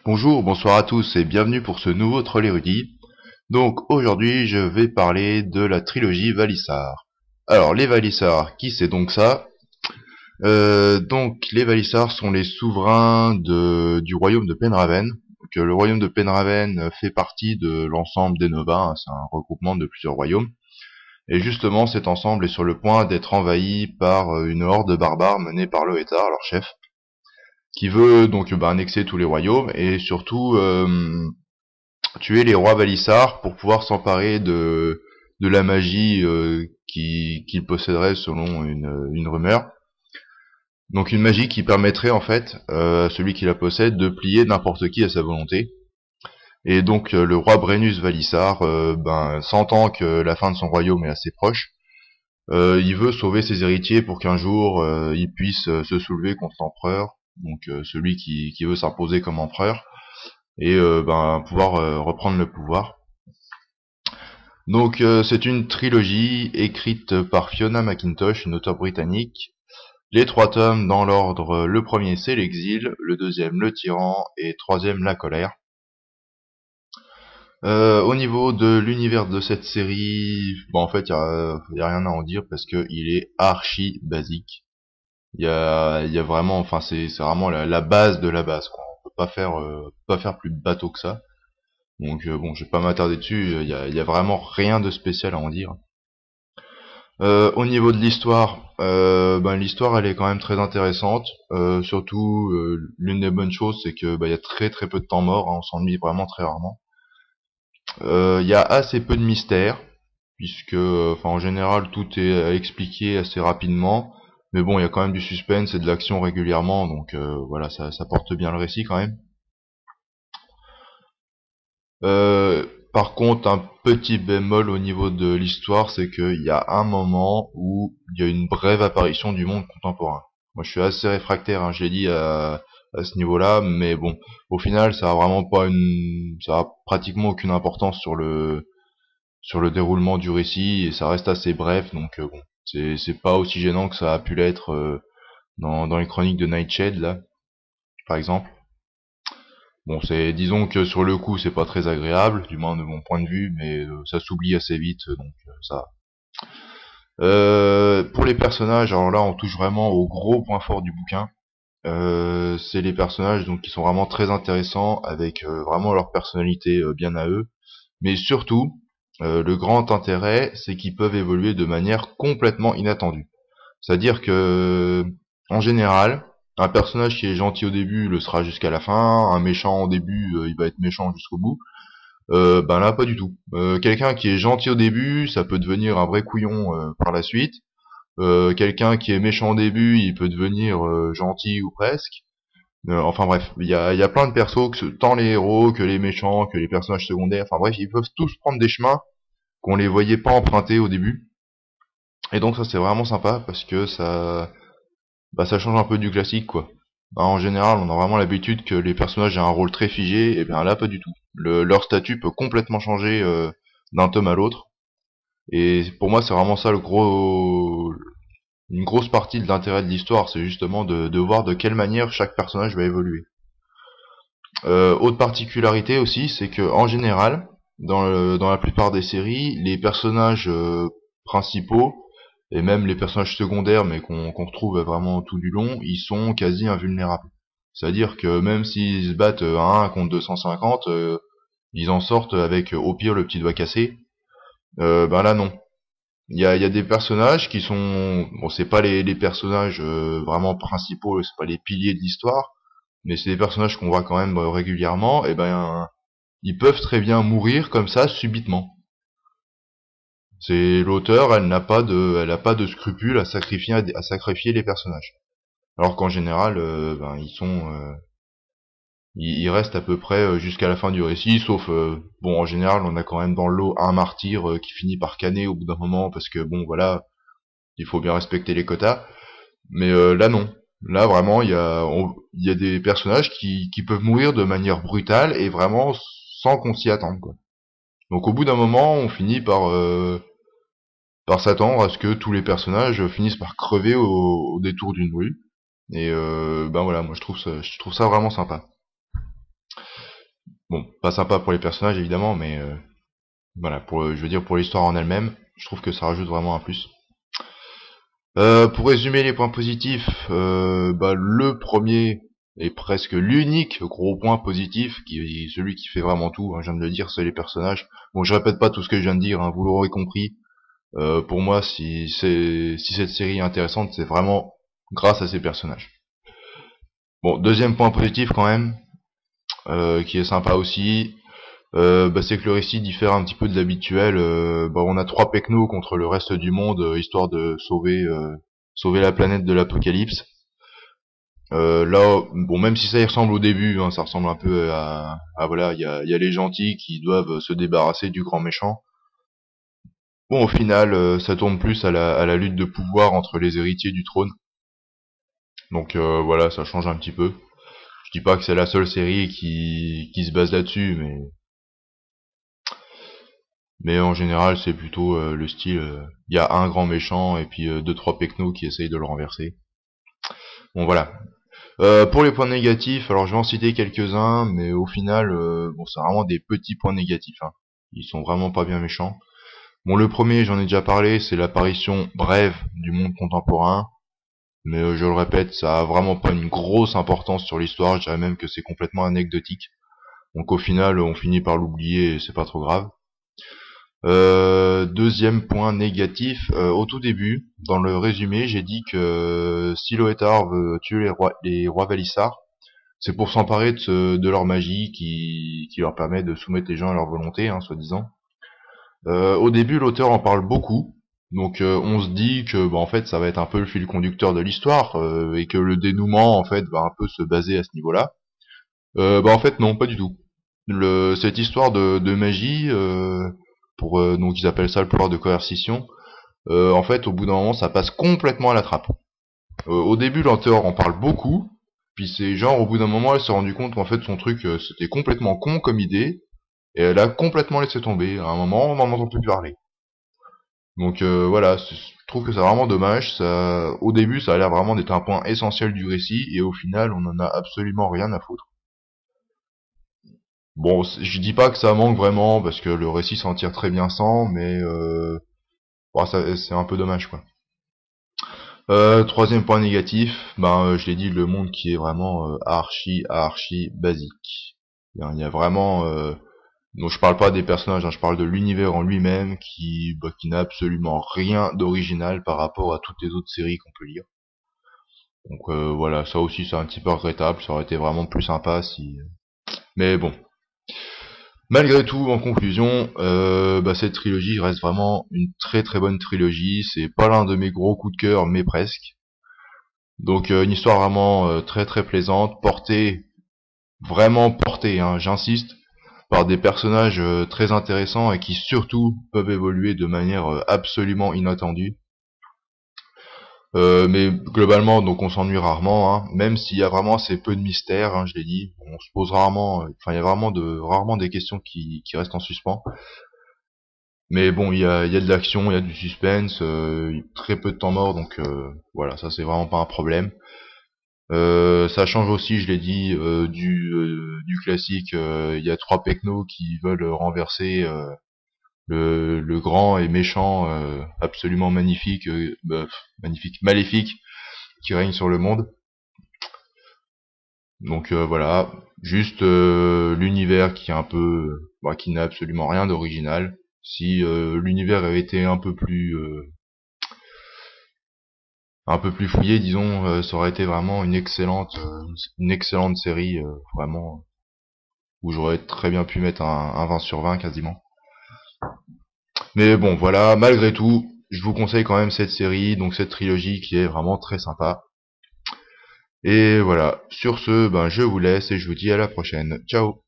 Bonjour, bonsoir à tous et bienvenue pour ce nouveau troll érudit. Donc aujourd'hui je vais parler de la trilogie Valissar. Alors les Valissar, qui c'est donc ça? Donc les Valissar sont les souverains du royaume de Penraven. Donc, le royaume de Penraven fait partie de l'ensemble des Nova, hein, c'est un regroupement de plusieurs royaumes. Et justement cet ensemble est sur le point d'être envahi par une horde barbare menée par Loethar, leur chef, qui veut donc annexer tous les royaumes et surtout tuer les rois Valissar pour pouvoir s'emparer de la magie qu'il posséderait selon une rumeur. Donc une magie qui permettrait en fait à celui qui la possède de plier n'importe qui à sa volonté. Et donc le roi Brennus Valissar, sentant que la fin de son royaume est assez proche, il veut sauver ses héritiers pour qu'un jour il puisse se soulever contre l'empereur, donc celui qui veut s'imposer comme empereur, et pouvoir reprendre le pouvoir. Donc c'est une trilogie écrite par Fiona McIntosh, une auteure britannique. Les trois tomes dans l'ordre, le premier c'est l'exil, le deuxième le tyran et le troisième la colère. Au niveau de l'univers de cette série, en fait y a rien à en dire parce que il est archi basique. Il y a vraiment, enfin c'est vraiment la base de la base, quoi. On peut pas faire plus bateau que ça. Donc bon, je vais pas m'attarder dessus. Il y a vraiment rien de spécial à en dire. Au niveau de l'histoire, l'histoire elle est quand même très intéressante. Surtout, l'une des bonnes choses, c'est que il y a très peu de temps mort, hein, on s'ennuie vraiment très rarement. Il y a assez peu de mystères, puisque, en général, tout est expliqué assez rapidement. Mais bon, il y a quand même du suspense et de l'action régulièrement, donc voilà, ça porte bien le récit quand même. Par contre, un petit bémol au niveau de l'histoire, c'est qu'il y a un moment où il y a une brève apparition du monde contemporain. Moi, je suis assez réfractaire, hein, je l'ai dit à ce niveau-là, mais bon, au final, ça a pratiquement aucune importance sur le déroulement du récit et ça reste assez bref, donc bon, c'est pas aussi gênant que ça a pu l'être dans les chroniques de Nightshade là, par exemple. Bon, disons que sur le coup, c'est pas très agréable, du moins de mon point de vue, mais ça s'oublie assez vite, donc ça. Pour les personnages, alors là, on touche vraiment au gros point fort du bouquin. C'est les personnages donc qui sont vraiment très intéressants, avec vraiment leur personnalité bien à eux, mais surtout, le grand intérêt, c'est qu'ils peuvent évoluer de manière complètement inattendue. C'est-à-dire que, en général, un personnage qui est gentil au début le sera jusqu'à la fin, un méchant au début, il va être méchant jusqu'au bout. Là, pas du tout. Quelqu'un qui est gentil au début, ça peut devenir un vrai couillon par la suite. Quelqu'un qui est méchant au début, il peut devenir gentil ou presque. Enfin bref, il y a plein de persos, tant les héros que les méchants, que les personnages secondaires. Enfin bref, ils peuvent tous prendre des chemins qu'on les voyait pas emprunter au début. Et donc ça c'est vraiment sympa parce que ça change un peu du classique, quoi. En général, on a vraiment l'habitude que les personnages aient un rôle très figé, et bien là, pas du tout. Leur statut peut complètement changer d'un tome à l'autre. Et pour moi, c'est vraiment ça une grosse partie de l'intérêt de l'histoire, c'est justement de voir de quelle manière chaque personnage va évoluer. Autre particularité aussi, c'est que en général, dans la plupart des séries, les personnages principaux et même les personnages secondaires, mais qu'on retrouve vraiment tout du long, ils sont quasi invulnérables. C'est-à-dire que même s'ils se battent à 1 contre 250, ils en sortent avec au pire le petit doigt cassé. Là non. Il y a des personnages qui sont, bon, c'est pas les personnages vraiment principaux, c'est pas les piliers de l'histoire, mais c'est des personnages qu'on voit quand même régulièrement. Et ils peuvent très bien mourir comme ça subitement. C'est l'auteur, elle a pas de scrupule à sacrifier les personnages. Alors qu'en général, ils restent à peu près jusqu'à la fin du récit, sauf bon, en général, on a quand même dans le lot un martyr qui finit par canner au bout d'un moment parce que bon, voilà, il faut bien respecter les quotas. Mais là non, là vraiment, il y a des personnages qui peuvent mourir de manière brutale et vraiment sans qu'on s'y attende, quoi. Donc au bout d'un moment, on finit par s'attendre à ce que tous les personnages finissent par crever au détour d'une rue. Et voilà, moi je trouve ça vraiment sympa. Bon, pas sympa pour les personnages évidemment, mais voilà, je veux dire pour l'histoire en elle-même, je trouve que ça rajoute vraiment un plus. Pour résumer les points positifs, le premier et presque l'unique gros point positif, qui est celui qui fait vraiment tout, hein, je viens de le dire, c'est les personnages. Bon, je répète pas tout ce que je viens de dire, hein, vous l'aurez compris. Pour moi, si cette série est intéressante, c'est vraiment grâce à ces personnages. Bon, deuxième point positif quand même, qui est sympa aussi, c'est que le récit diffère un petit peu de l'habituel. On a 3 pecnos contre le reste du monde, histoire de sauver la planète de l'apocalypse. Là, bon, même si ça y ressemble au début, hein, ça ressemble un peu voilà, il y a les gentils qui doivent se débarrasser du grand méchant. Bon, au final, ça tourne plus à la lutte de pouvoir entre les héritiers du trône. Donc voilà, ça change un petit peu. Je dis pas que c'est la seule série qui se base là-dessus, mais en général, c'est plutôt le style. Il y a un grand méchant et puis deux trois pecnos qui essayent de le renverser. Bon voilà. Pour les points négatifs, alors je vais en citer quelques-uns, mais au final, bon, c'est vraiment des petits points négatifs, hein. Ils sont vraiment pas bien méchants. Bon, le premier, j'en ai déjà parlé, c'est l'apparition brève du monde contemporain. Mais je le répète, ça a vraiment pas une grosse importance sur l'histoire, je dirais même que c'est complètement anecdotique. Donc au final, on finit par l'oublier et c'est pas trop grave. Deuxième point négatif, au tout début, dans le résumé, j'ai dit que Siloétar veut tuer les rois Valissar. C'est pour s'emparer de leur magie qui leur permet de soumettre les gens à leur volonté, hein, soi-disant. Au début, l'auteur en parle beaucoup, donc on se dit que en fait ça va être un peu le fil conducteur de l'histoire et que le dénouement en fait va un peu se baser à ce niveau-là. En fait non, pas du tout. Cette histoire de magie, donc ils appellent ça le pouvoir de coercition. En fait, au bout d'un moment, ça passe complètement à la trappe. Au début, l'auteur en parle beaucoup, puis c'est genre au bout d'un moment, elle s'est rendu compte qu'en fait son truc c'était complètement con comme idée, et elle a complètement laissé tomber. À un moment, on n'en entend plus parler. Donc voilà, je trouve que c'est vraiment dommage. Au début, ça a l'air vraiment d'être un point essentiel du récit, et au final, on en a absolument rien à foutre. Bon, je dis pas que ça manque vraiment, parce que le récit s'en tire très bien sans, mais c'est un peu dommage, quoi. Troisième point négatif, je l'ai dit, le monde qui est vraiment archi basique. Il y a vraiment donc je parle pas des personnages, hein, je parle de l'univers en lui-même qui n'a absolument rien d'original par rapport à toutes les autres séries qu'on peut lire. Donc voilà, ça aussi c'est un petit peu regrettable, ça aurait été vraiment plus sympa si. Mais bon. Malgré tout, en conclusion, cette trilogie reste vraiment une très bonne trilogie. C'est pas l'un de mes gros coups de cœur, mais presque. Donc une histoire vraiment très plaisante, vraiment portée, hein, j'insiste, par des personnages très intéressants et qui surtout peuvent évoluer de manière absolument inattendue. Mais globalement, donc on s'ennuie rarement, hein, même s'il y a vraiment assez peu de mystères, hein, je l'ai dit, on se pose rarement, il y a vraiment rarement des questions qui restent en suspens. Mais bon, il y a de l'action, il y a du suspense, très peu de temps mort, donc voilà, ça c'est vraiment pas un problème. Ça change aussi, je l'ai dit, du classique. Il y a trois pecnos qui veulent renverser le grand et méchant, absolument magnifique, maléfique, qui règne sur le monde. Donc voilà, juste l'univers qui est qui n'a absolument rien d'original. Si l'univers avait été un peu plus fouillé, disons, ça aurait été vraiment une excellente série, vraiment, où j'aurais très bien pu mettre un 20 sur 20 quasiment. Mais bon, voilà, malgré tout, je vous conseille quand même cette série, donc cette trilogie qui est vraiment très sympa. Et voilà, sur ce, je vous laisse et je vous dis à la prochaine. Ciao!